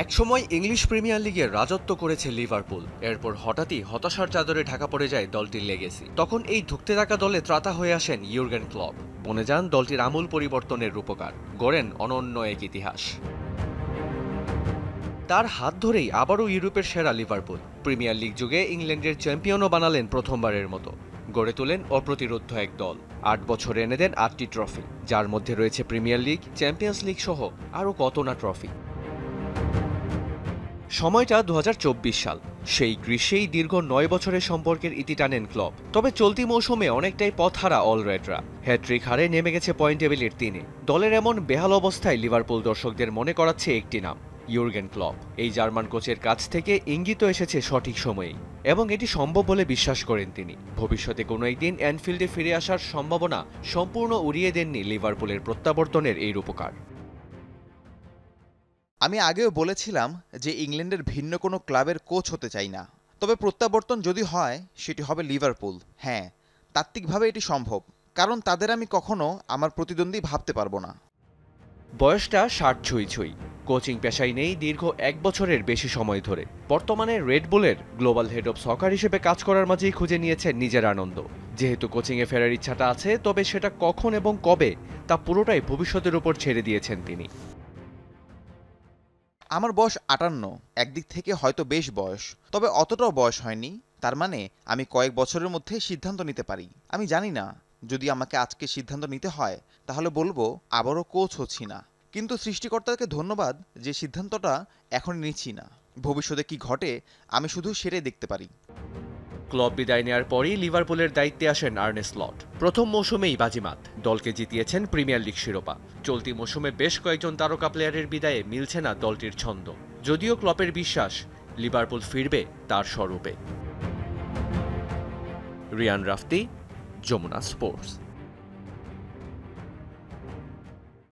একসময় English premier লিগের রাজত্ব করেছে লিভারপুল। এরপর হঠাৎই হতাশার চাদরে ঢাকা পড়ে যায় দলটির লেগেসি। তখন এই ধুঁকতে থাকা দলে ত্রাতা হয়ে আসেন ইয়ুর্গেন ক্লপ। বনে যান দলটির আমূল পরিবর্তনের রূপকার, গড়েন অনন্য এক ইতিহাস। তার হাত ধরেই আবারও ইউরোপের সেরা লিভারপুল প্রিমিয়ার লিগ যুগে ইংল্যান্ডের চ্যাম্পিয়নও বানালেন প্রথমবারের মতো। গড়ে তোলেন অপ্রতিরোধ্য এক দল। ৮ বছর এনে দেন ৮টি ট্রফি, যার মধ্যে রয়েছে প্রিমিয়ার লিগ, চ্যাম্পিয়ন্স লিগ সহ আরও কত না ট্রফি। সময়টা ২০২৪ সাল। সেই গ্রীষ্মেই দীর্ঘ ৯ বছরের সম্পর্কের ইতি টানেন ক্লব। তবে চলতি মৌসুমে অনেকটাই পথহারা অলরেডরা। হ্যাট্রিক হারে নেমে গেছে পয়েন্ট টেবিলের ৩-এ। দলের এমন বেহাল অবস্থায় লিভারপুল দর্শকদের মনে করাচ্ছে একটি নাম, ইয়ুর্গেন ক্লপ। এই জার্মান কোচের কাছ থেকে ইঙ্গিত এসেছে সঠিক সময়েই, এবং এটি সম্ভব বলে বিশ্বাস করেন তিনি। ভবিষ্যতে কোনো একদিন অ্যানফিল্ডে ফিরে আসার সম্ভাবনা সম্পূর্ণ উড়িয়ে দেননি লিভারপুলের প্রত্যাবর্তনের এই রূপকার। আমি আগেও বলেছিলাম যে ইংল্যান্ডের ভিন্ন কোনো ক্লাবের কোচ হতে চাই না, তবে প্রত্যাবর্তন যদি হয় সেটি হবে লিভারপুল। হ্যাঁ, তাত্ত্বিকভাবে এটি সম্ভব, কারণ তাদের আমি কখনো আমার প্রতিদ্বন্দ্বী ভাবতে পারবো না। বয়সটা ৬০ ছুঁই ছুঁই। কোচিং পেশায় নেই দীর্ঘ ১ বছরের বেশি সময় ধরে। বর্তমানে রেড বুলের গ্লোবাল হেড অব সকার হিসেবে কাজ করার মাঝেই খুঁজে নিয়েছেন নিজের আনন্দ। যেহেতু কোচিংয়ে ফেরার ইচ্ছাটা আছে, তবে সেটা কখন এবং কবে তা পুরোটাই ভবিষ্যতের উপর ছেড়ে দিয়েছেন তিনি। আমার বয়স ৫৮, একদিক থেকে হয়তো বেশ বয়স, তবে অতটাও বয়স হয়নি। তার মানে আমি কয়েক বছরের মধ্যে সিদ্ধান্ত নিতে পারি। আমি জানি না, যদি আমাকে আজকে সিদ্ধান্ত নিতে হয় তাহলে বলবো আবারও কোচ হচ্ছি না, কিন্তু সৃষ্টিকর্তাকে ধন্যবাদ যে সিদ্ধান্তটা এখন নিচ্ছি না। ভবিষ্যতে কি ঘটে আমি শুধু সেটাই দেখতে পারি। ক্লব বিদায় নেওয়ার পরই লিভারপুলের দায়িত্বে আসেন আর্নে স্লট। প্রথম মৌসুমেই বাজিমাত, দলকে জিতিয়েছেন প্রিমিয়ার লিগ শিরোপা। চলতি মৌসুমে বেশ কয়েকজন তারকা প্লেয়ারের বিদায়ে মিলছে না দলটির ছন্দ। যদিও ক্লপের বিশ্বাস লিভারপুল ফিরবে তার স্বরূপে। রিয়ান রাফতি, যমুনা স্পোর্টস।